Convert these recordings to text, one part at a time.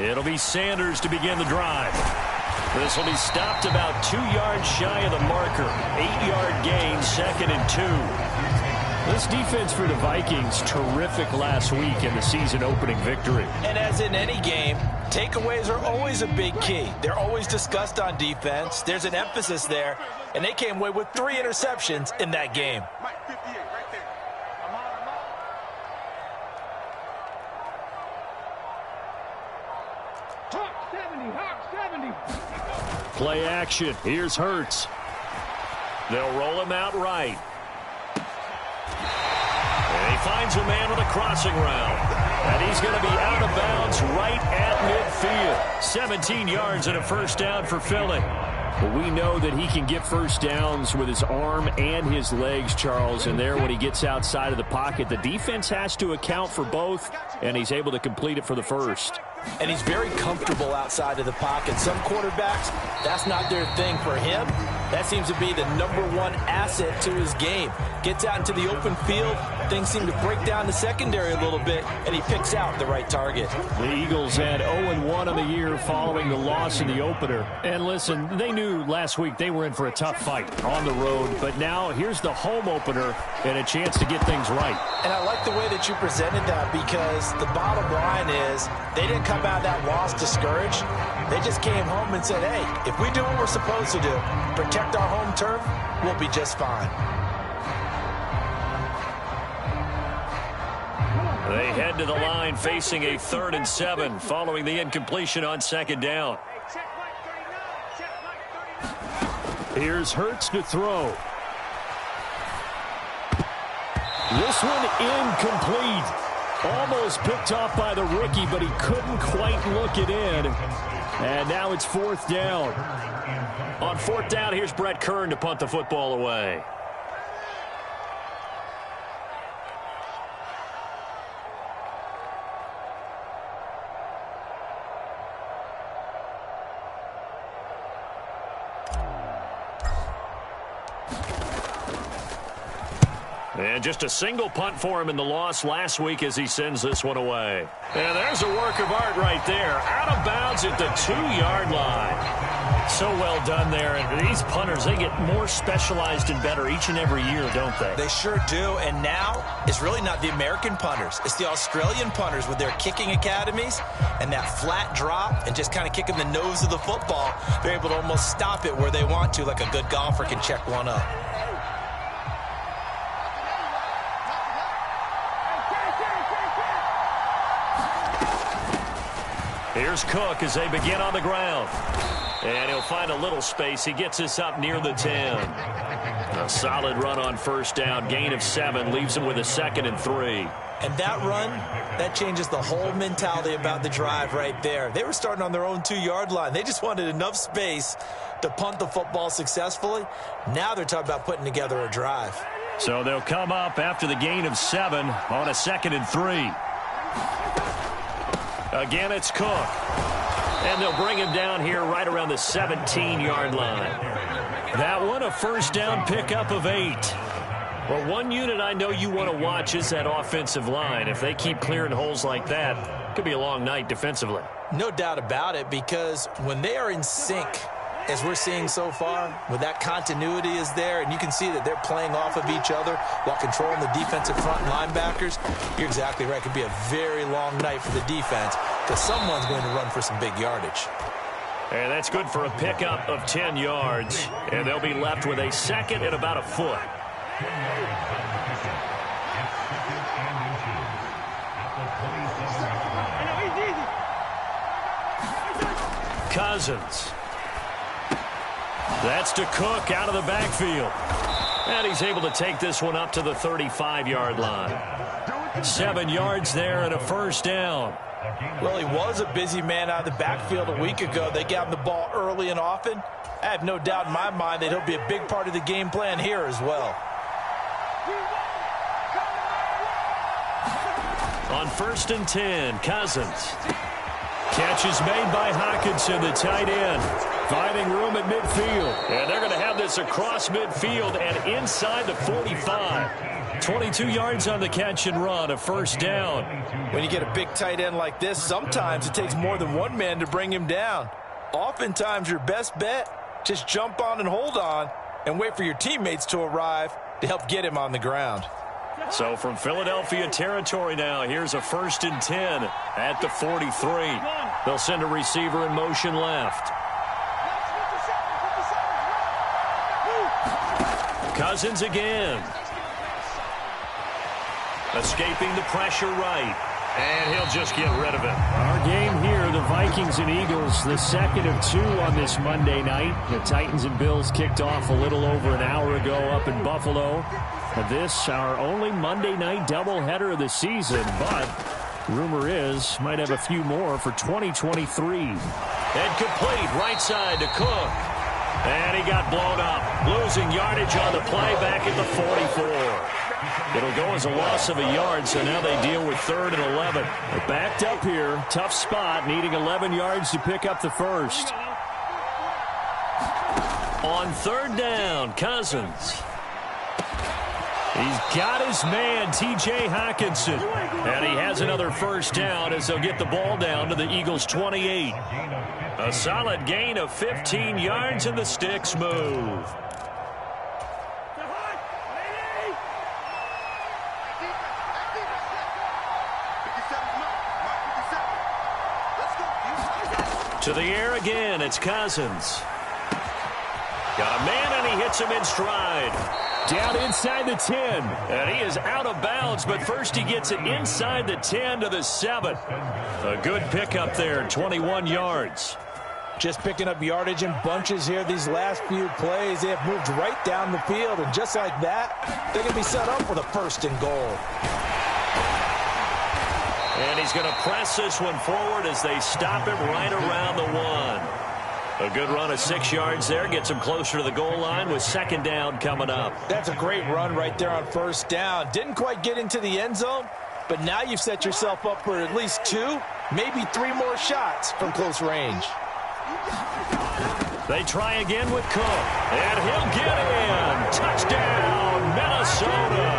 It'll be Sanders to begin the drive. This will be stopped about 2 yards shy of the marker. 8-yard gain, 2nd and 2. This defense for the Vikings, terrific last week in the season-opening victory. And as in any game, takeaways are always a big key. They're always discussed on defense. There's an emphasis there, and they came away with 3 interceptions in that game. Play action. Here's Hurts. They'll roll him out right. And he finds a man with a crossing route. And he's going to be out of bounds right at midfield. 17 yards and a first down for Philly. Well, we know that he can get first downs with his arm and his legs, Charles. And there, when he gets outside of the pocket, the defense has to account for both, and he's able to complete it for the first. And he's very comfortable outside of the pocket. Some quarterbacks, that's not their thing. For him, that seems to be the #1 asset to his game. Gets out into the open field, things seem to break down the secondary a little bit, and he picks out the right target. The Eagles had 0-1 on the year following the loss in the opener. And listen, they knew last week they were in for a tough fight on the road, but now here's the home opener and a chance to get things right. And I like the way that you presented that, because the bottom line is they didn't come out of that loss discouraged. They just came home and said, hey, if we do what we're supposed to do, protect our home turf, we'll be just fine. They head to the line facing a 3rd and 7 following the incompletion on 2nd down. Here's Hurts to throw. This one incomplete. Almost picked off by the rookie, but he couldn't quite look it in. And now it's 4th down. On 4th down, here's Brett Kern to punt the football away. And just a single punt for him in the loss last week as he sends this one away. And there's a work of art right there. Out of bounds at the 2-yard line. So well done there. And these punters, they get more specialized and better each and every year, don't they? They sure do. And now it's really not the American punters. It's the Australian punters with their kicking academies and that flat drop and just kind of kicking the nose of the football. They're able to almost stop it where they want to, like a good golfer can check one up. Here's Cook as they begin on the ground. And he'll find a little space. He gets us up near the 10. A solid run on 1st down. Gain of 7 leaves him with a 2nd and 3. And that run, that changes the whole mentality about the drive right there. They were starting on their own 2-yard line. They just wanted enough space to punt the football successfully. Now they're talking about putting together a drive. So they'll come up after the gain of 7 on a 2nd and 3. Again, it's Cook. And they'll bring him down here right around the 17-yard line. That one, a 1st down pickup of 8. Well, one unit I know you want to watch is that offensive line. If they keep clearing holes like that, it could be a long night defensively. No doubt about it, because when they are in sync, as we're seeing so far, when that continuity is there, and you can see that they're playing off of each other while controlling the defensive front linebackers, you're exactly right. It could be a very long night for the defense because someone's going to run for some big yardage. And that's good for a pickup of 10 yards. And they'll be left with a 2nd and about a foot. Cousins. That's to Cook out of the backfield. And he's able to take this one up to the 35-yard line. 7 yards there and a 1st down. Well, he was a busy man out of the backfield a week ago. They got him the ball early and often. I have no doubt in my mind that he'll be a big part of the game plan here as well. On 1st and 10, Cousins. Catch is made by Hawkinson, the tight end. Finding room at midfield. And they're going to have this across midfield and inside the 45. 22 yards on the catch and run, a first down. When you get a big tight end like this, sometimes it takes more than one man to bring him down. Oftentimes, your best bet, just jump on and hold on and wait for your teammates to arrive to help get him on the ground. So from Philadelphia territory now, here's a 1st and 10 at the 43. They'll send a receiver in motion left. Cousins again. Escaping the pressure right. And he'll just get rid of it. Our game here, the Vikings and Eagles, the second of 2 on this Monday night. The Titans and Bills kicked off a little over an hour ago up in Buffalo. This, our only Monday night doubleheader of the season, but rumor is might have a few more for 2023. And complete right side to Cook. And he got blown up. Losing yardage on the play back at the 44. It'll go as a loss of a yard, so now they deal with 3rd and 11. They're backed up here. Tough spot, needing 11 yards to pick up the first. On 3rd down, Cousins. He's got his man, T.J. Hockenson. And he has another first down as they'll get the ball down to the Eagles' 28. A solid gain of 15 yards, and the sticks move. To the air again, it's Cousins. Got a man, and he hits him in stride. Down inside the 10. And he is out of bounds, but first he gets it inside the 10 to the 7. A good pickup there, 21 yards. Just picking up yardage in bunches here these last few plays. They have moved right down the field, and just like that, they're going to be set up with a 1st and goal. And he's going to press this one forward as they stop him right around the 1. A good run of 6 yards there. Gets him closer to the goal line with 2nd down coming up. That's a great run right there on 1st down. Didn't quite get into the end zone, but now you've set yourself up for at least 2, maybe 3 more shots from close range. They try again with Cook. And he'll get in. Touchdown, Minnesota.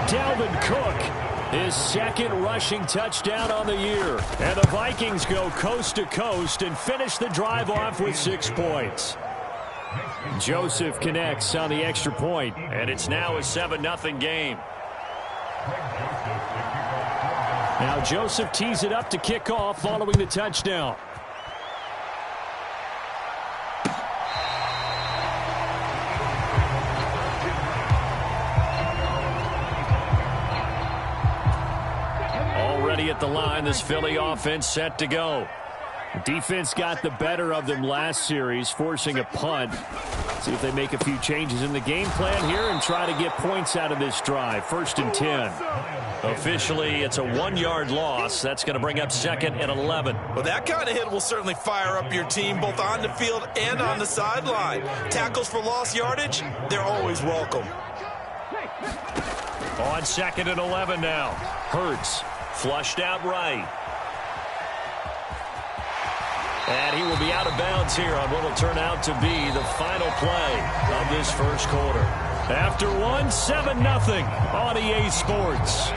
Dalvin Cook. His 2nd rushing touchdown on the year. And the Vikings go coast to coast and finish the drive off with 6 points. Joseph connects on the extra point, and it's now a 7-0 game. Now Joseph tees it up to kick off following the touchdown. At the line, this Philly offense set to go. Defense got the better of them last series, forcing a punt. See if they make a few changes in the game plan here and try to get points out of this drive. 1st and 10. Officially, it's a 1-yard loss. That's going to bring up 2nd and 11. Well, that kind of hit will certainly fire up your team both on the field and on the sideline. Tackles for lost yardage, they're always welcome. On 2nd and 11 now. Hurts. Flushed out right. And he will be out of bounds here on what will turn out to be the final play of this first quarter. After 7-0 on EA Sports.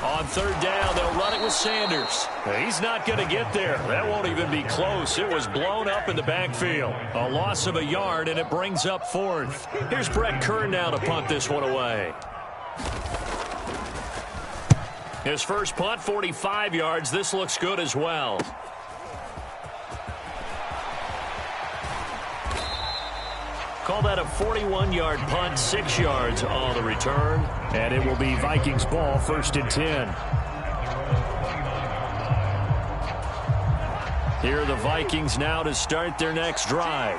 On 3rd down, they'll run it with Sanders. He's not going to get there. That won't even be close. It was blown up in the backfield. A loss of a yard, and it brings up 4th. Here's Brett Kern now to punt this one away. His first punt, 45 yards. This looks good as well. Call that a 41-yard punt, 6 yards on the return. And it will be Vikings ball, 1st and 10. Here are the Vikings now to start their next drive.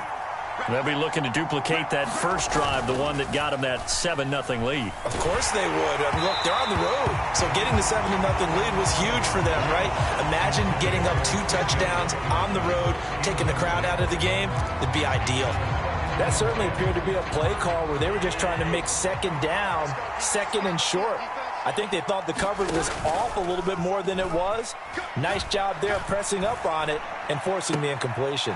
They'll be looking to duplicate that first drive, the one that got them that 7-0 lead. Of course they would. I mean, look, they're on the road. So getting the 7-0 lead was huge for them, right? Imagine getting up 2 touchdowns on the road, taking the crowd out of the game. It'd be ideal. That certainly appeared to be a play call where they were just trying to make 2nd down, 2nd and short. I think they thought the coverage was off a little bit more than it was. Nice job there pressing up on it and forcing the incompletion.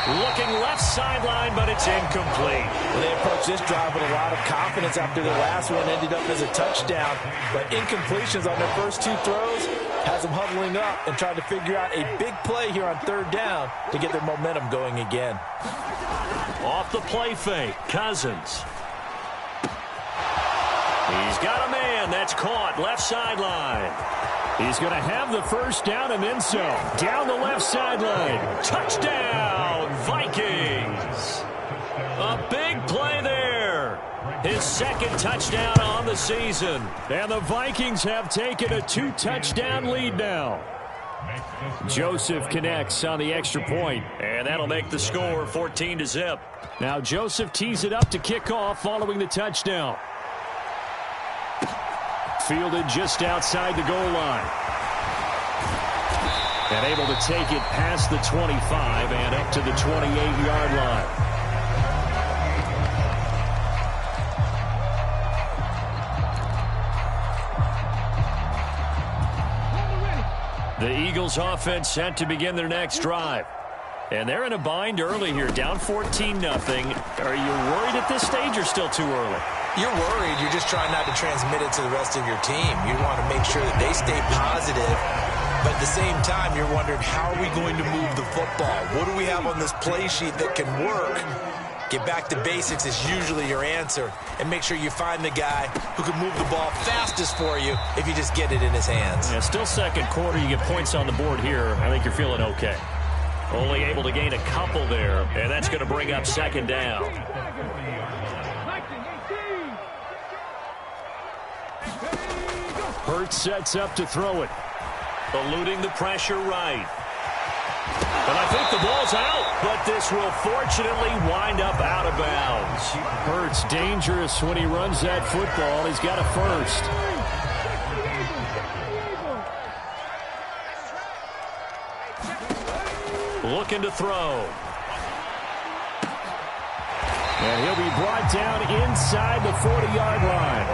Looking left sideline, but it's incomplete. Well, they approached this drive with a lot of confidence after the last one ended up as a touchdown. But incompletions on their first two throws has them huddling up and trying to figure out a big play here on third down to get their momentum going again. Off the play fake, Cousins. He's got a man. That's caught left sideline. He's going to have the first down and then some. Down the left sideline. Touchdown, Vikings. A big play there. His second touchdown on the season. And the Vikings have taken a 2-touchdown lead now. Joseph connects on the extra point, and that'll make the score 14-0. Now Joseph tees it up to kick off following the touchdown. Fielded just outside the goal line. And able to take it past the 25 and up to the 28-yard line. The Eagles offense set to begin their next drive. And they're in a bind early here, down 14-0. Are you worried at this stage or still too early? You're worried. You're just trying not to transmit it to the rest of your team. You want to make sure that they stay positive. But at the same time, you're wondering, how are we going to move the football? What do we have on this play sheet that can work? Get back to basics is usually your answer. And make sure you find the guy who can move the ball fastest for you if you just get it in his hands. Yeah, still second quarter. You get points on the board here. I think you're feeling okay. Only able to gain a couple there, and that's going to bring up second down. Hurts sets up to throw it. Eluding the pressure right. And I think the ball's out, but this will fortunately wind up out of bounds. Hurts dangerous when he runs that football. He's got a first. Looking to throw. And he'll be brought down inside the 40-yard line.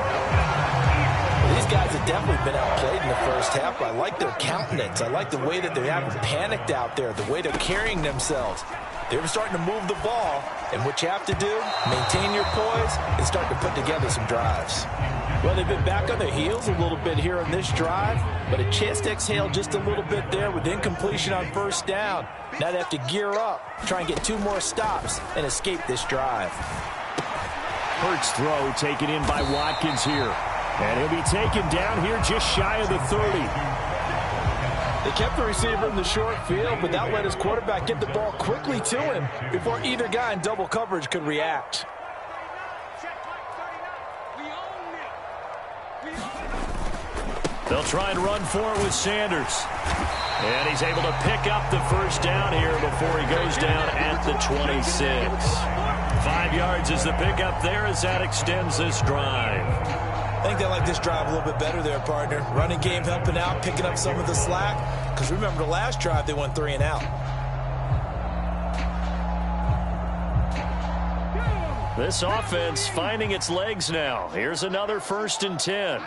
These guys have definitely been outplayed in the first half. I like their countenance. I like the way that they haven't panicked out there, the way they're carrying themselves. They're starting to move the ball, and what you have to do, maintain your poise and start to put together some drives. Well, they've been back on their heels a little bit here on this drive, but a chance to exhale just a little bit there with incompletion on first down. Now they have to gear up, try and get 2 more stops, and escape this drive. Hurts throw taken in by Watkins here. And he'll be taken down here just shy of the 30. They kept the receiver in the short field, but that let his quarterback get the ball quickly to him before either guy in double coverage could react. They'll try and run for it with Sanders. And he's able to pick up the first down here before he goes down at the 26. 5 yards is the pickup there as that extends this drive. I think they like this drive a little bit better there, partner. Running game helping out, picking up some of the slack. Because remember, the last drive, they went 3 and out. This offense finding its legs now. Here's another 1st and 10.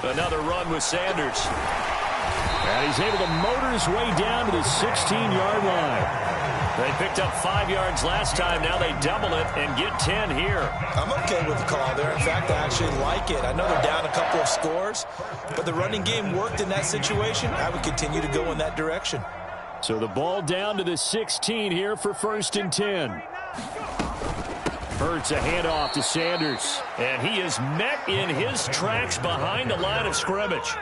Another run with Sanders. And he's able to motor his way down to the 16-yard line. They picked up 5 yards last time. Now they double it and get 10 here. I'm okay with the call there. In fact, I actually like it. I know they're down a couple of scores, but the running game worked in that situation. I would continue to go in that direction. So the ball down to the 16 here for 1st and 10. Hurts a handoff to Sanders. And he is met in his tracks behind the line of scrimmage.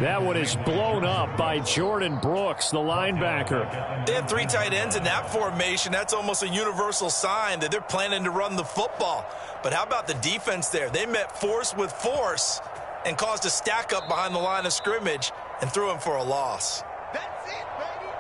That one is blown up by Jordan Brooks, the linebacker. They have 3 tight ends in that formation. That's almost a universal sign that they're planning to run the football. But how about the defense there? They met force with force and caused a stack up behind the line of scrimmage and threw him for a loss. That's it, baby.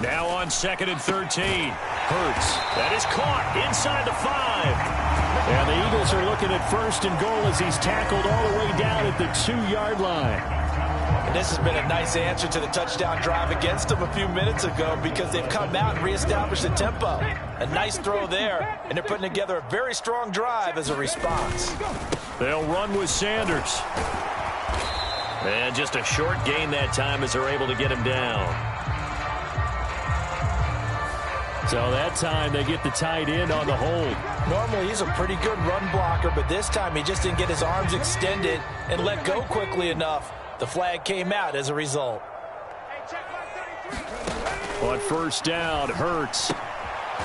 Now on 2nd and 13. Hurts. That is caught inside the 5. And the Eagles are looking at 1st and goal as he's tackled all the way down at the 2-yard line. And this has been a nice answer to the touchdown drive against them a few minutes ago because they've come out and reestablished the tempo. A nice throw there, and they're putting together a very strong drive as a response. They'll run with Sanders. And just a short gain that time as they're able to get him down. So that time they get the tight end on the hold. Normally he's a pretty good run blocker, but this time he just didn't get his arms extended and let go quickly enough. The flag came out as a result. On 1st down, Hurts.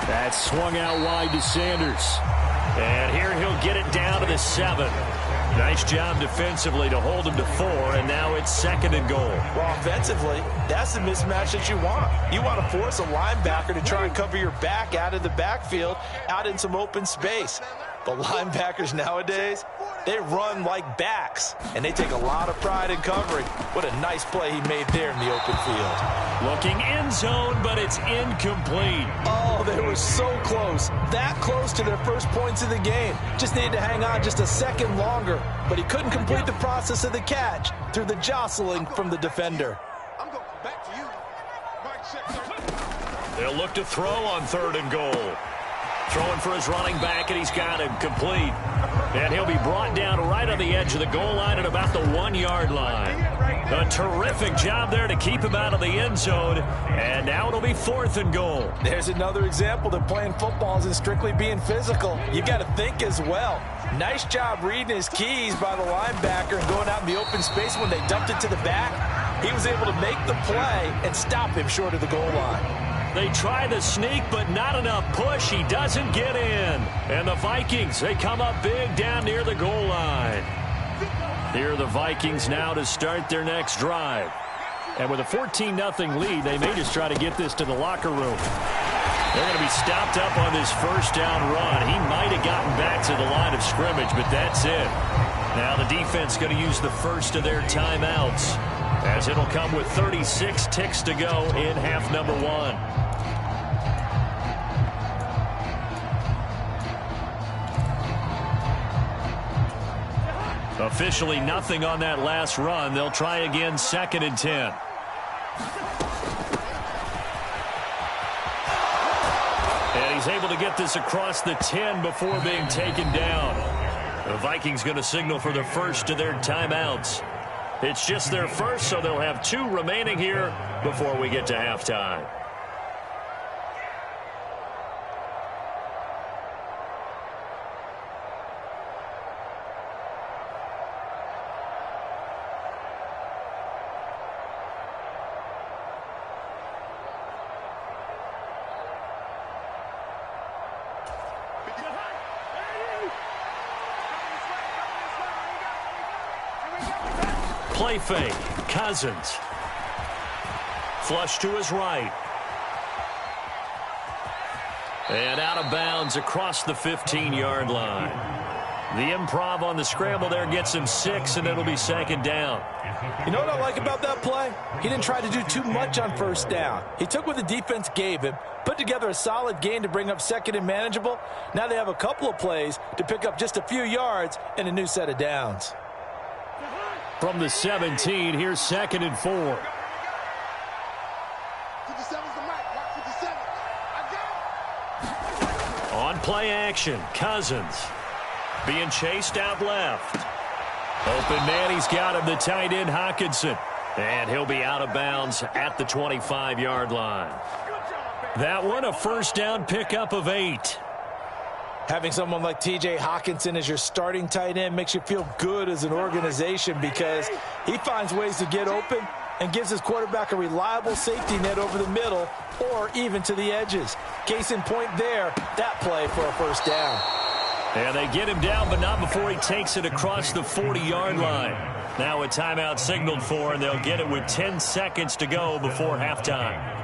That swung out wide to Sanders. And here he'll get it down to the 7. Nice job defensively to hold him to 4, and now it's 2nd and goal. Well, offensively, that's the mismatch that you want. You want to force a linebacker to try and cover your back out of the backfield, out in some open space. But linebackers nowadays, they run like backs, and they take a lot of pride in covering. What a nice play he made there in the open field. Looking end zone, but it's incomplete. Oh, they were so close. That close to their first points of the game. Just needed to hang on just a second longer, but he couldn't complete the process of the catch through the jostling from the defender. I'm going back to you. They'll look to throw on 3rd and goal. Throwing for his running back, and he's got him complete. And he'll be brought down right on the edge of the goal line at about the 1-yard line. A terrific job there to keep him out of the end zone. And now it'll be 4th and goal. There's another example that playing football isn't strictly being physical. You got to think as well. Nice job reading his keys by the linebacker and going out in the open space when they dumped it to the back. He was able to make the play and stop him short of the goal line. They try the sneak, but not enough push. He doesn't get in. And the Vikings, they come up big down near the goal line. Here are the Vikings now to start their next drive. And with a 14-0 lead, they may just try to get this to the locker room. They're going to be stopped up on this 1st down run. He might have gotten back to the line of scrimmage, but that's it. Now the defense going to use the first of their timeouts, as it'll come with 36 ticks to go in half number 1. Officially nothing on that last run. They'll try again 2nd and 10. And he's able to get this across the 10 before being taken down. The Vikings going to signal for the first of their timeouts. It's just their first, so they'll have 2 remaining here before we get to halftime. Play fake. Cousins. Flush to his right. And out of bounds across the 15-yard line. The improv on the scramble there gets him 6, and it'll be 2nd down. You know what I like about that play? He didn't try to do too much on 1st down. He took what the defense gave him, put together a solid gain to bring up 2nd and manageable. Now they have a couple of plays to pick up just a few yards and a new set of downs. From the 17, here's 2nd and 4. 57's the mic. 57. I got it. On play action, Cousins. Being chased out left. Open man, he's got him, the tight end, Hockenson. And he'll be out of bounds at the 25-yard line. That one, a 1st down pickup of 8. Having someone like T.J. Hockenson as your starting tight end makes you feel good as an organization because he finds ways to get open and gives his quarterback a reliable safety net over the middle or even to the edges. Case in point there, that play for a 1st down. And they get him down, but not before he takes it across the 40-yard line. Now a timeout signaled for, and they'll get it with 10 seconds to go before halftime.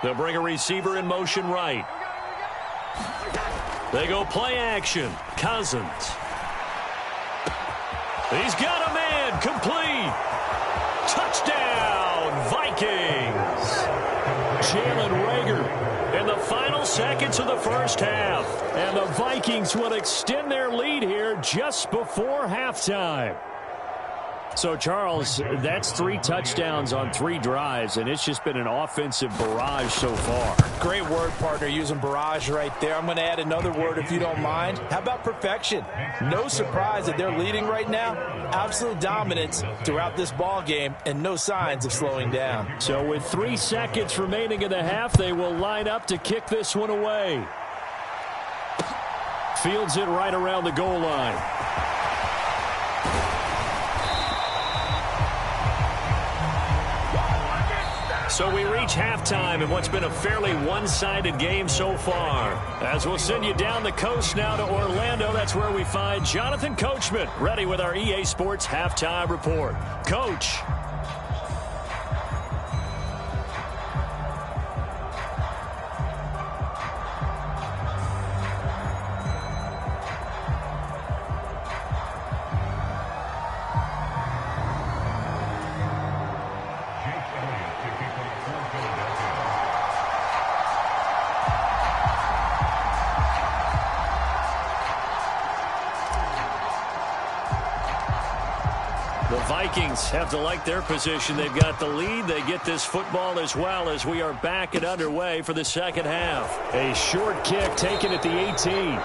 They'll bring a receiver in motion right. They go play action. Cousins. He's got a man. Complete. Touchdown, Vikings. Jalen Reagor in the final seconds of the first half. And the Vikings will extend their lead here just before halftime. So, Charles, that's 3 touchdowns on 3 drives, and it's just been an offensive barrage so far. Great word, partner, using barrage right there. I'm going to add another word if you don't mind. How about perfection? No surprise that they're leading right now. Absolute dominance throughout this ball game and no signs of slowing down. So with 3 seconds remaining in the half, they will line up to kick this one away. Fields it right around the goal line. So we reach halftime in what's been a fairly one-sided game so far. As we'll send you down the coast now to Orlando, that's where we find Jonathan Coachman, ready with our EA Sports Halftime Report. Coach. The Vikings have to like their position. They've got the lead. They get this football as well as we are back and underway for the second half. A short kick taken at the 18.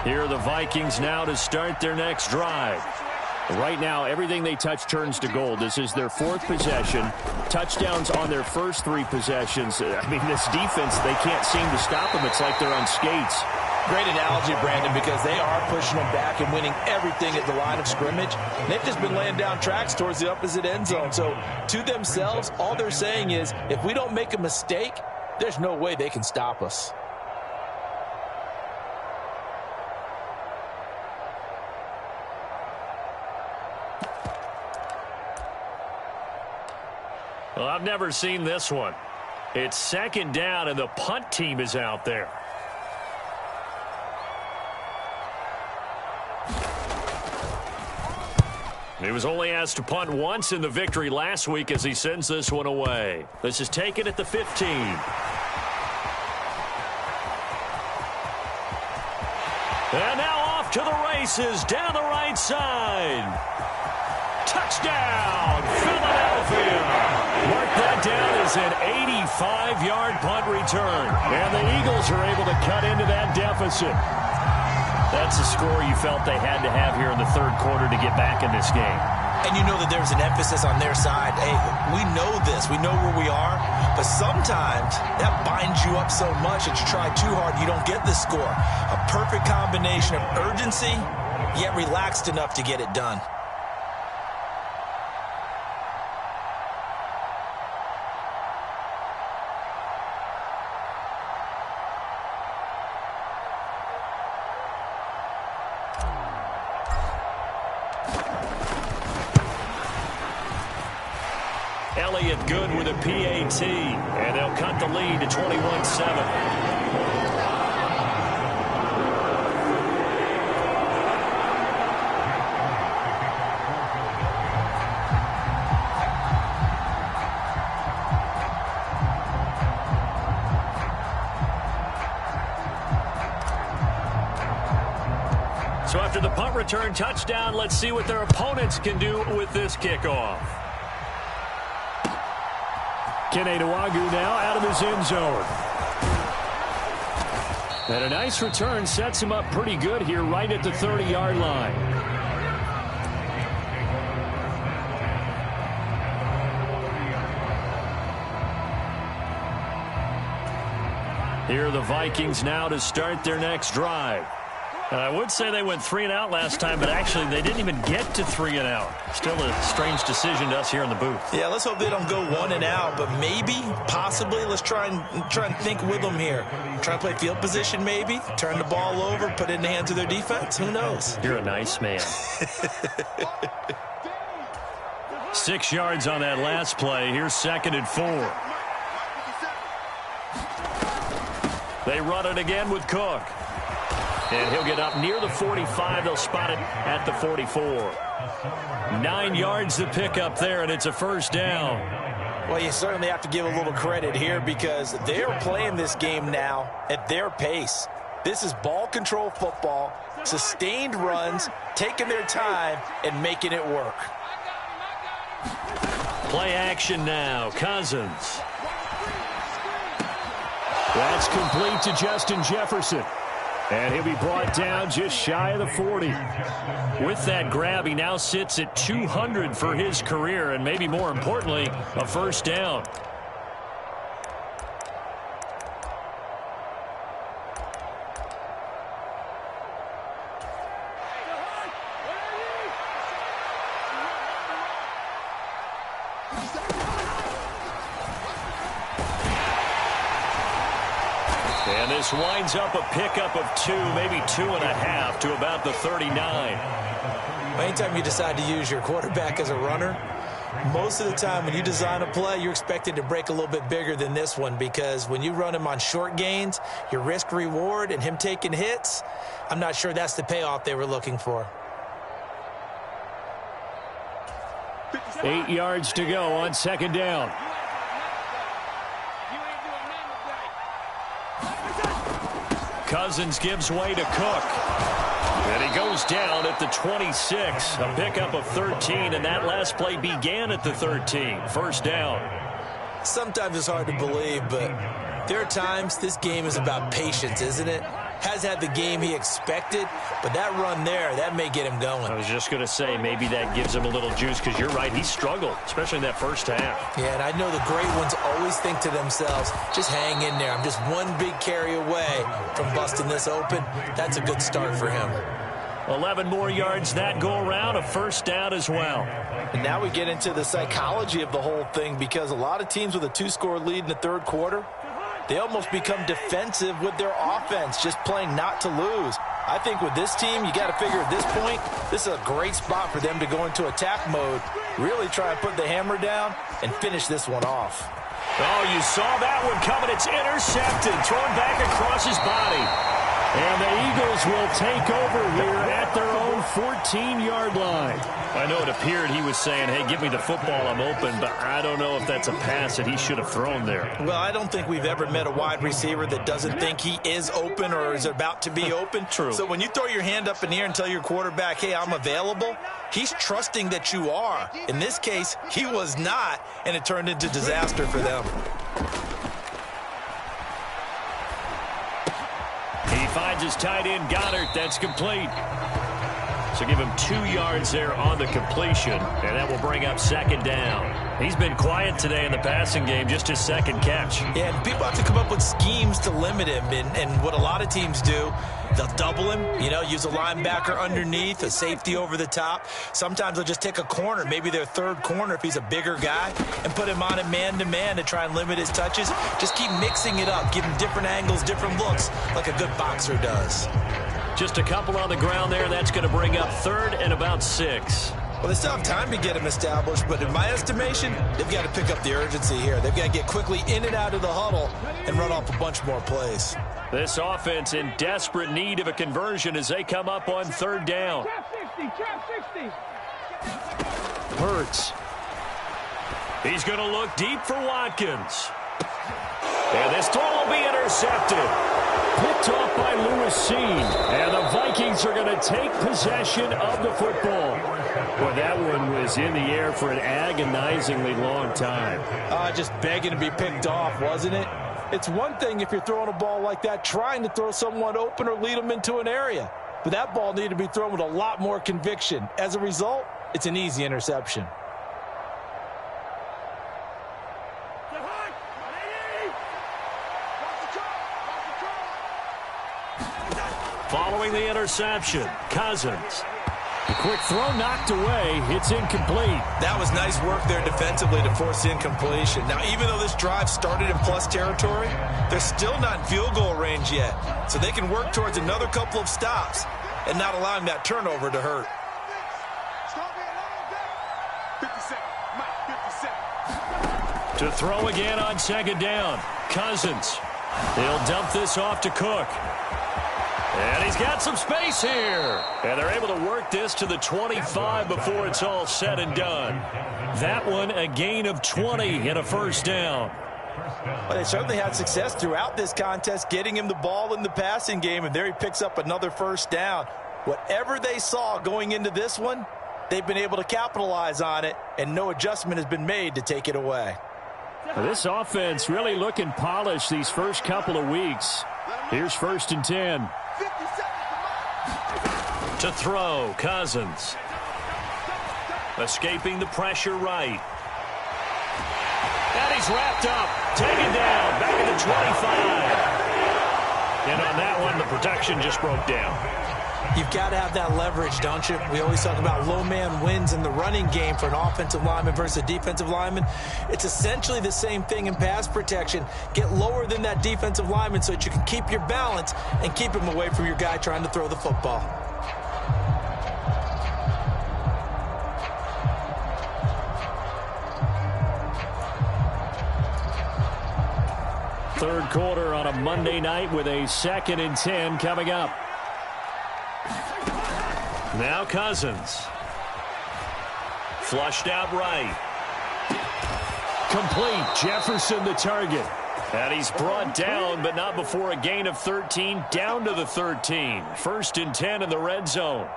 Here are the Vikings now to start their next drive. Right now, everything they touch turns to gold. This is their 4th possession. Touchdowns on their first 3 possessions. I mean, this defense, they can't seem to stop them. It's like they're on skates. Great analogy, Brandon, because they are pushing them back and winning everything at the line of scrimmage. They've just been laying down tracks towards the opposite end zone. So, to themselves, all they're saying is, if we don't make a mistake, there's no way they can stop us. Well, I've never seen this one. It's second down, and the punt team is out there. He was only asked to punt once in the victory last week as he sends this one away. This is taken at the 15. And now off to the races down the right side. Touchdown, Philadelphia. Mark that down as an 85-yard punt return. And the Eagles are able to cut into that deficit. That's a score you felt they had to have here in the third quarter to get back in this game. And you know that there's an emphasis on their side. Hey, we know this. We know where we are. But sometimes that binds you up so much that you try too hard, you don't get the score. A perfect combination of urgency, yet relaxed enough to get it done. Good with a PAT, and they'll cut the lead to 21-7. So after the punt return touchdown, let's see what their opponents can do with this kickoff. Kene Nwangwu now out of his end zone. And a nice return sets him up pretty good here right at the 30-yard line. Here are the Vikings now to start their next drive. And I would say they went 3 and out last time, but actually they didn't even get to 3 and out. Still a strange decision to us here in the booth. Yeah, let's hope they don't go 1 and out, but maybe, possibly, let's try and think with them here. Try to play field position maybe, turn the ball over, put it in the hands of their defense. Who knows? You're a nice man. 6 yards on that last play. Here's 2nd and 4. They run it again with Cook. And he'll get up near the 45. They'll spot it at the 44. 9 yards to pick up there, and it's a first down. Well, you certainly have to give a little credit here because they're playing this game now at their pace. This is ball control football, sustained runs, taking their time, and making it work. Play action now. Cousins. That's complete to Justin Jefferson. And he'll be brought down just shy of the 40. With that grab, he now sits at 200 for his career, and maybe more importantly, a first down. And this winds up a pickup of 2, maybe 2.5 to about the 39. Anytime you decide to use your quarterback as a runner, most of the time when you design a play, you're expected to break a little bit bigger than this one because when you run him on short gains, your risk-reward and him taking hits, I'm not sure that's the payoff they were looking for. 8 yards to go on 2nd down. Cousins gives way to Cook. And he goes down at the 26. A pickup of 13, and that last play began at the 13. First down. Sometimes it's hard to believe, but there are times this game is about patience, isn't it? Has had the game he expected, but that run there, that may get him going. I was just going to say, maybe that gives him a little juice, because you're right, he struggled, especially in that first half. Yeah, and I know the great ones always think to themselves, just hang in there. I'm just one big carry away from busting this open. That's a good start for him. 11 more yards that go around, a first down as well. And now we get into the psychology of the whole thing, because a lot of teams with a 2-score lead in the third quarter, they almost become defensive with their offense, just playing not to lose. I think with this team, you got to figure at this point, this is a great spot for them to go into attack mode, really try and put the hammer down and finish this one off. Oh, you saw that one coming. It's intercepted, thrown back across his body. And the Eagles will take over here at their own 14-yard line. I know it appeared he was saying, hey, give me the football, I'm open, but I don't know if that's a pass that he should have thrown there. Well, I don't think we've ever met a wide receiver that doesn't think he is open or is about to be open. True. So when you throw your hand up in the air and tell your quarterback, hey, I'm available, he's trusting that you are. In this case, he was not, and it turned into disaster for them. He finds his tight end, Goddard. That's complete. So give him 2 yards there on the completion, and that will bring up 2nd down. He's been quiet today in the passing game, just his 2nd catch. Yeah, and people have to come up with schemes to limit him, and what a lot of teams do, they'll double him, use a linebacker underneath, a safety over the top. Sometimes they'll just take a corner, maybe their third corner if he's a bigger guy, and put him on a man-to-man to try and limit his touches. Just keep mixing it up, give him different angles, different looks, like a good boxer does. Just a couple on the ground there. That's going to bring up 3rd and about 6. Well, they still have time to get him established, but in my estimation, they've got to pick up the urgency here. They've got to get quickly in and out of the huddle and run off a bunch more plays. This offense in desperate need of a conversion as they come up on 3rd down. Hurts. He's going to look deep for Watkins. And this throw will be intercepted. Picked off by Lewis Seen. And the Vikings are going to take possession of the football. Boy, that one was in the air for an agonizingly long time. Just begging to be picked off, wasn't it? It's one thing if you're throwing a ball like that, trying to throw someone open or lead them into an area. But that ball needed to be thrown with a lot more conviction. As a result, it's an easy interception. throwing the interception. Cousins. The quick throw knocked away. It's incomplete. That was nice work there defensively to force incompletion. Now, even though this drive started in plus territory, they're still not in field goal range yet. So they can work towards another couple of stops and not allowing that turnover to hurt. 50 seconds. To throw again on second down. Cousins. He'll dump this off to Cook. And he's got some space here. And they're able to work this to the 25 before it's all said and done. That one a gain of 20 and a first down. Well, they certainly had success throughout this contest getting him the ball in the passing game, and there he picks up another first down. Whatever they saw going into this one, they've been able to capitalize on it, and no adjustment has been made to take it away. This offense really looking polished these first couple of weeks. Here's 1st and 10. 50 seconds To throw, Cousins. Escaping the pressure right. And he's wrapped up. Taken down. Back at the 25. And on that one, the protection just broke down. You've got to have that leverage, don't you? We always talk about low man wins in the running game for an offensive lineman versus a defensive lineman. It's essentially the same thing in pass protection. Get lower than that defensive lineman so that you can keep your balance and keep him away from your guy trying to throw the football. Third quarter on a Monday night with a 2nd and 10 coming up. Now Cousins. Flushed out right. Complete. Jefferson the target. And he's brought down, but not before a gain of 13, down to the 13. 1st and 10 in the red zone.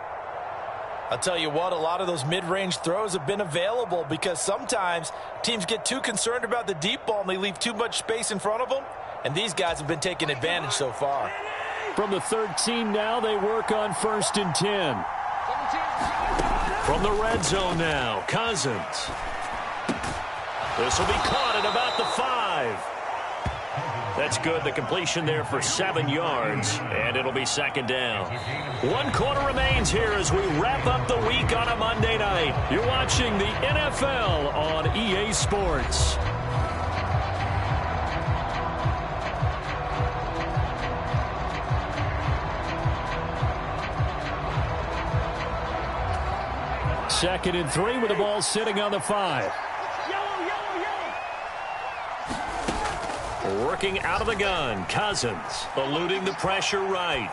I'll tell you what, a lot of those mid-range throws have been available because sometimes teams get too concerned about the deep ball and they leave too much space in front of them, and these guys have been taking advantage so far. From the 13 now, they work on 1st and 10. From the red zone now, Cousins. This will be caught at about the 5. That's good. The completion there for 7 yards, and it'll be 2nd down. 1 quarter remains here as we wrap up the week on a Monday night. You're watching the NFL on EA Sports. Second and 3 with the ball sitting on the 5. Working out of the gun. Cousins eluding the pressure right.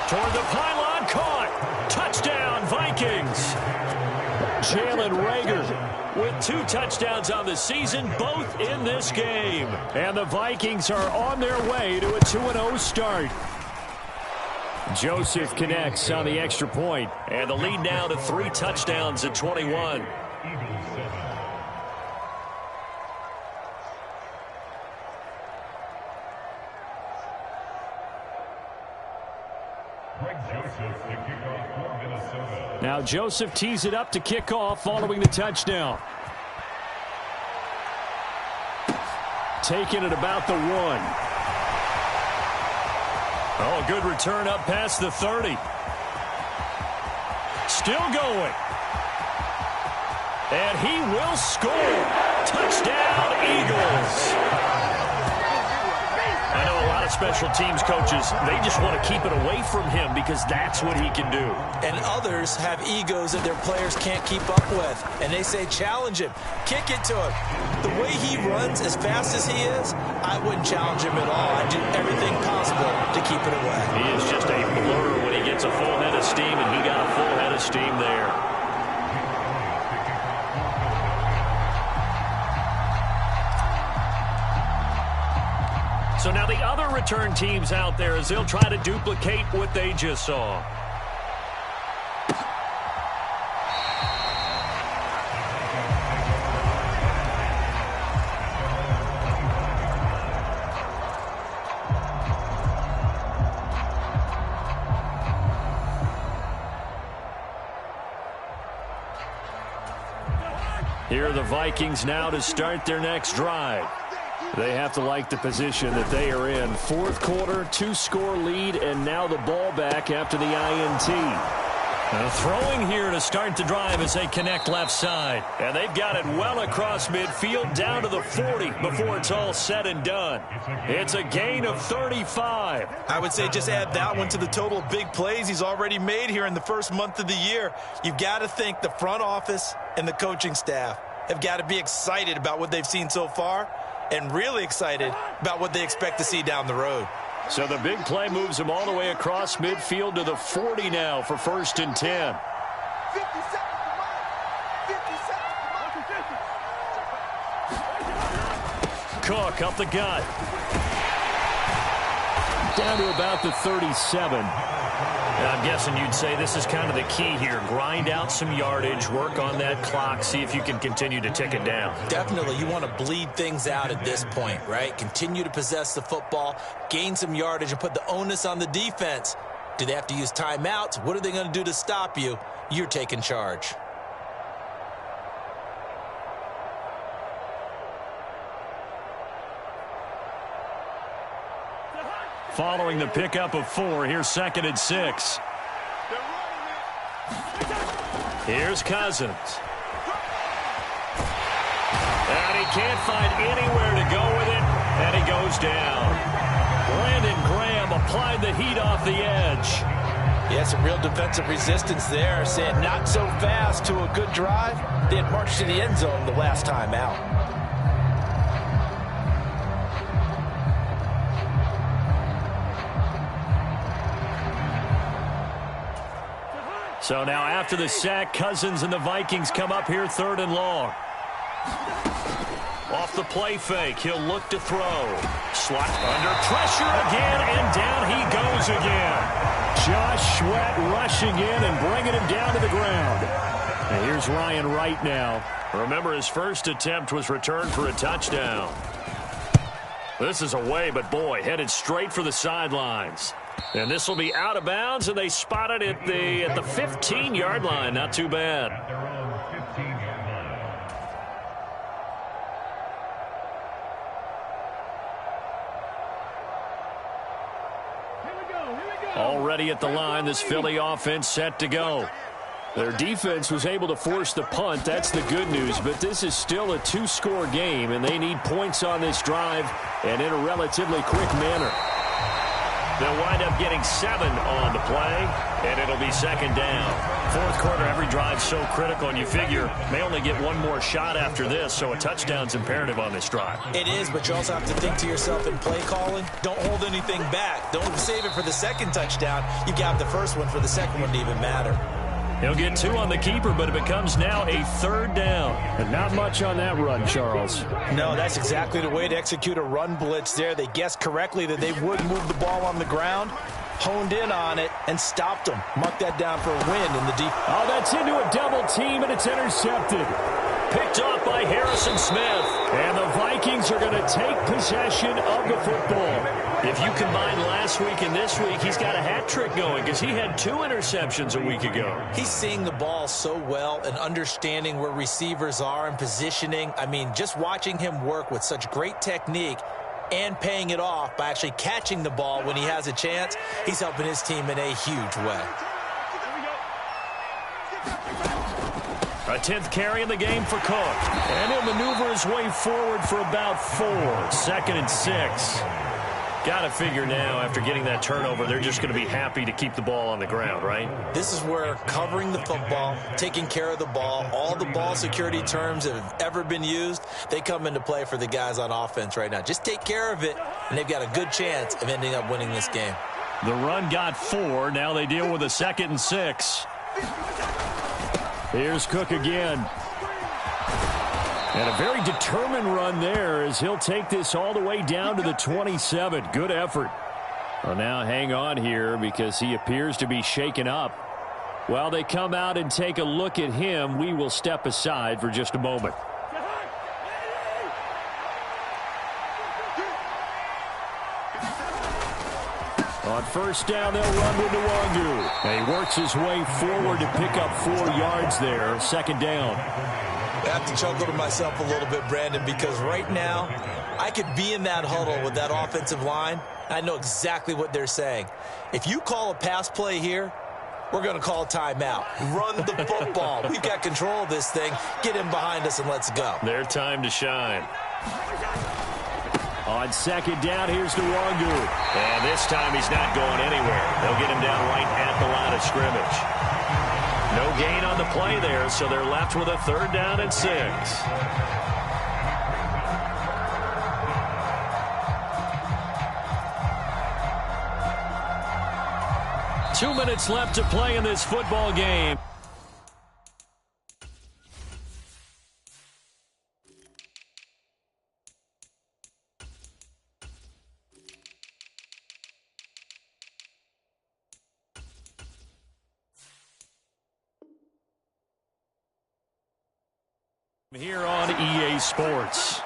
Toward the pylon. Caught. Touchdown, Vikings. Jalen Reagor with 2 touchdowns on the season, both in this game. And the Vikings are on their way to a 2-0 start. Joseph connects on the extra point, and the lead now to 3 touchdowns at 21. Now Joseph tees it up to kick off following the touchdown. Taking it about the 1. Oh, good return up past the 30. Still going. And he will score. Touchdown, Eagles. I know a lot of special teams coaches, they just want to keep it away from him because that's what he can do. And others have egos that their players can't keep up with. And they say, challenge him. Kick it to him. The way he runs as fast as he is, I wouldn't challenge him at all. I'd do everything possible to keep it away. He is just a blur when he gets a full head of steam, and he got a full head of steam there. So now the other return teams out there as they'll try to duplicate what they just saw. Here are the Vikings now to start their next drive. They have to like the position that they are in. Fourth quarter, 2-score lead, and now the ball back after the INT. Throwing here to start the drive as they connect left side. And they've got it well across midfield down to the 40 before it's all said and done. It's a gain of 35. I would say just add that one to the total of big plays he's already made here in the first month of the year. You've got to think the front office and the coaching staff have got to be excited about what they've seen so far and really excited about what they expect to see down the road. So the big play moves him all the way across midfield to the 40 now for 1st and 10. 50 seconds, come on. 50 seconds, come on. Cook up the gut. Down to about the 37. Now, I'm guessing you'd say this is kind of the key here. Grind out some yardage, work on that clock, see if you can continue to tick it down. Definitely. You want to bleed things out at this point, right? Continue to possess the football, gain some yardage, and put the onus on the defense. Do they have to use timeouts? What are they going to do to stop you? You're taking charge. Following the pickup of 4, here's 2nd and 6. Here's Cousins. And he can't find anywhere to go with it, and he goes down. Brandon Graham applied the heat off the edge. Yeah, some real defensive resistance there, saying not so fast to a good drive. They had marched to the end zone the last time out. So now after the sack, Cousins and the Vikings come up here 3rd and long. Off the play fake, he'll look to throw. Slot under pressure again, and down he goes again. Josh Sweat rushing in and bringing him down to the ground. And here's Ryan Wright now. Remember, his first attempt was returned for a touchdown. This is away, but boy, headed straight for the sidelines. And this will be out of bounds, and they spot it at the 15-yard line. Not too bad. Already at the line, this Philly offense set to go. Their defense was able to force the punt. That's the good news, but this is still a 2-score game, and they need points on this drive and in a relatively quick manner. They'll wind up getting 7 on the play, and it'll be 2nd down. Fourth quarter, every drive's so critical, and you figure may only get one more shot after this, so a touchdown's imperative on this drive. It is, but you also have to think to yourself in play calling, don't hold anything back. Don't save it for the second touchdown. You got the first one for the second one to even matter. He'll get 2 on the keeper, but it becomes now a 3rd down. And not much on that run, Charles. No, that's exactly the way to execute a run blitz there. They guessed correctly that they would move the ball on the ground, honed in on it, and stopped them. Mark that down for a win in the deep. Oh, that's into a double team, and it's intercepted. Picked off by Harrison Smith. And the Vikings are going to take possession of the football. If you combine last week and this week, he's got a hat trick going because he had 2 interceptions a week ago. He's seeing the ball so well and understanding where receivers are and positioning. I mean, just watching him work with such great technique and paying it off by actually catching the ball when he has a chance, he's helping his team in a huge way. A 10th carry in the game for Cook. And he'll maneuver his way forward for about 4. 2nd and 6. Got to figure now, after getting that turnover, they're just going to be happy to keep the ball on the ground, right? This is where covering the football, taking care of the ball, all the ball security terms that have ever been used, they come into play for the guys on offense right now. Just take care of it, and they've got a good chance of ending up winning this game. The run got 4. Now they deal with a 2nd and 6. Here's Cook again. And a very determined run there as he'll take this all the way down to the 27. Good effort. Well, now hang on here because he appears to be shaken up. While they come out and take a look at him, we will step aside for just a moment. On first down, they'll run with Nwangu. And he works his way forward to pick up 4 yards there. 2nd down. I have to chuckle to myself a little bit, Brandon, because right now I could be in that huddle with that offensive line. I know exactly what they're saying. If you call a pass play here, we're going to call timeout. Run the football. We've got control of this thing. Get him behind us and let's go. Their time to shine. On second down, here's Nwangu. And this time he's not going anywhere. They'll get him down right at the line of scrimmage. No gain on the play there, so they're left with a 3rd down and 6. 2 minutes left to play in this football game. Here on EA Sports.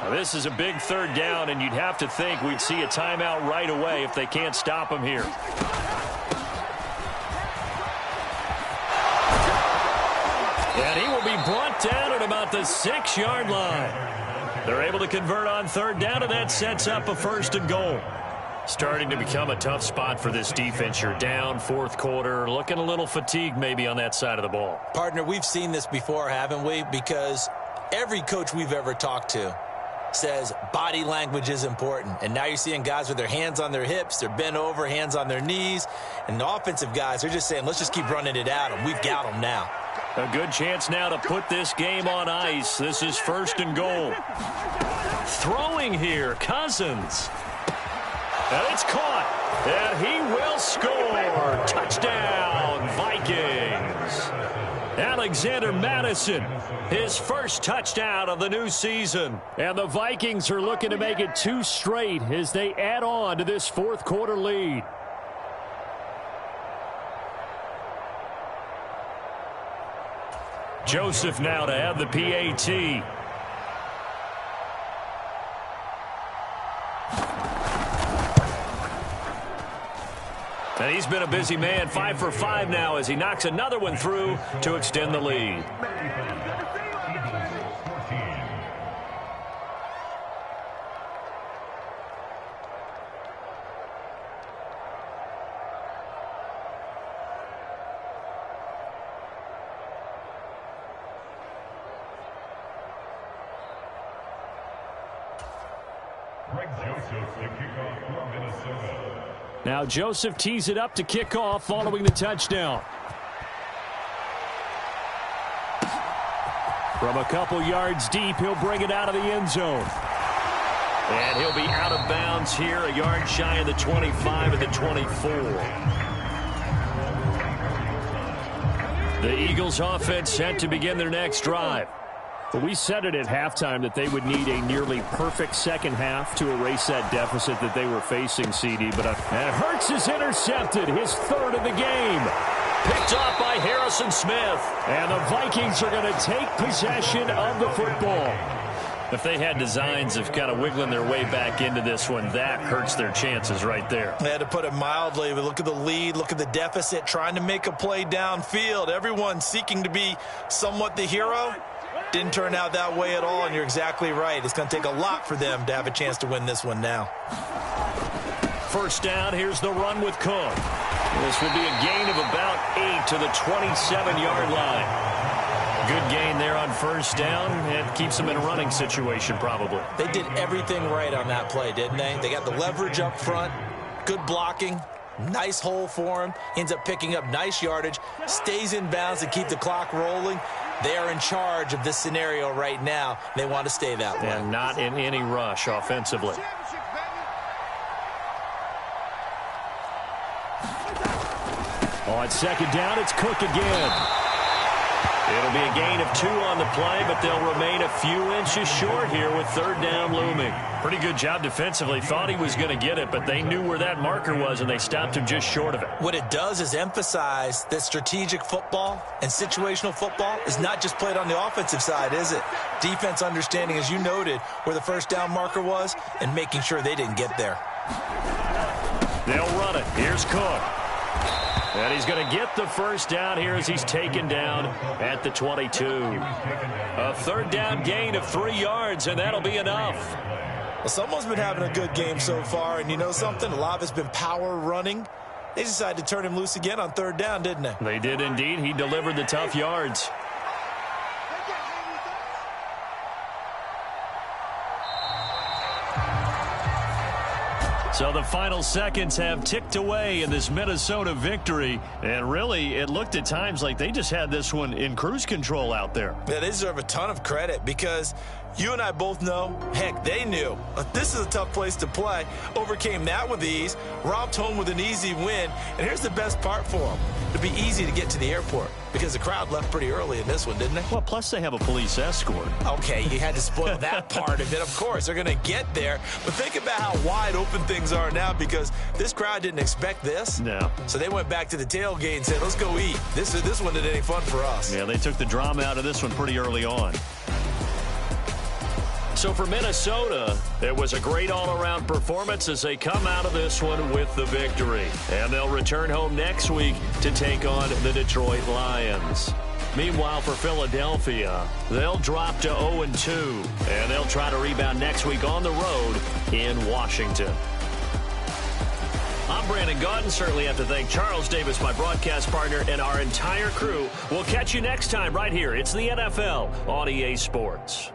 Now, this is a big 3rd down, and you'd have to think we'd see a timeout right away if they can't stop him here. And he will be brought down at about the 6-yard line. They're able to convert on 3rd down, and that sets up a 1st and goal. Starting to become a tough spot for this defense. You're down 4th quarter, looking a little fatigued maybe on that side of the ball. Partner, we've seen this before, haven't we? Because every coach we've ever talked to says body language is important. And now you're seeing guys with their hands on their hips, they're bent over, hands on their knees. And the offensive guys, they're just saying, let's just keep running it at them. We've got them now. A good chance now to put this game on ice. This is 1st and goal. Throwing here, Cousins. And it's caught, and he will score. Touchdown, Vikings. Alexander Madison, his first touchdown of the new season. And the Vikings are looking to make it 2 straight as they add on to this 4th quarter lead. Joseph now to add the PAT. And he's been a busy man, 5 for 5 now as he knocks another one through to extend the lead. Now Joseph tees it up to kick off following the touchdown. From a couple yards deep, he'll bring it out of the end zone. And he'll be out of bounds here, a yard shy of the 25 of the 24. The Eagles offense set to begin their next drive. But we said it at halftime that they would need a nearly perfect second half to erase that deficit that they were facing, CD. But and Hurts is intercepted, his 3rd of the game. Picked off by Harrison Smith. And the Vikings are going to take possession of the football. If they had designs of kind of wiggling their way back into this one, that hurts their chances right there. They had to put it mildly, but look at the lead, look at the deficit, trying to make a play downfield. Everyone seeking to be somewhat the hero. Didn't turn out that way at all, and you're exactly right. It's going to take a lot for them to have a chance to win this one now. 1st down, here's the run with Cook. This will be a gain of about 8 to the 27-yard line. Good gain there on 1st down. It keeps them in a running situation probably. They did everything right on that play, didn't they? They got the leverage up front, good blocking, nice hole for him, ends up picking up nice yardage, stays in bounds to keep the clock rolling. They are in charge of this scenario right now. They want to stay that way. And not in any rush offensively. On 2nd down, it's Cook again. It'll be a gain of 2 on the play, but they'll remain a few inches short here with 3rd down looming. Pretty good job defensively. Thought he was going to get it, but they knew where that marker was, and they stopped him just short of it. What it does is emphasize that strategic football and situational football is not just played on the offensive side, is it? Defense understanding, as you noted, where the 1st down marker was and making sure they didn't get there. They'll run it. Here's Cook. And he's going to get the first down here as he's taken down at the 22. A third down gain of 3 yards, and that'll be enough. Well, someone's been having a good game so far, and you know something? A lot of it's been power running. They decided to turn him loose again on third down, didn't they? They did indeed. He delivered the tough yards. So the final seconds have ticked away in this Minnesota victory. And really, it looked at times like they just had this one in cruise control out there. Yeah, they deserve a ton of credit because you and I both know, heck, they knew. This is a tough place to play. Overcame that with ease, romped home with an easy win. And here's the best part for them. It'd be easy to get to the airport because the crowd left pretty early in this one, didn't they? Well, plus they have a police escort. Okay, you had to spoil that part of it. Of course, they're going to get there. But think about how wide open things are now because this crowd didn't expect this. No. So they went back to the tailgate and said, let's go eat. This wasn't any fun for us. Yeah, they took the drama out of this one pretty early on. So for Minnesota, it was a great all-around performance as they come out of this one with the victory. And they'll return home next week to take on the Detroit Lions. Meanwhile, for Philadelphia, they'll drop to 0-2, and they'll try to rebound next week on the road in Washington. I'm Brandon Gaudin. Certainly have to thank Charles Davis, my broadcast partner, and our entire crew. We'll catch you next time right here. It's the NFL on EA Sports.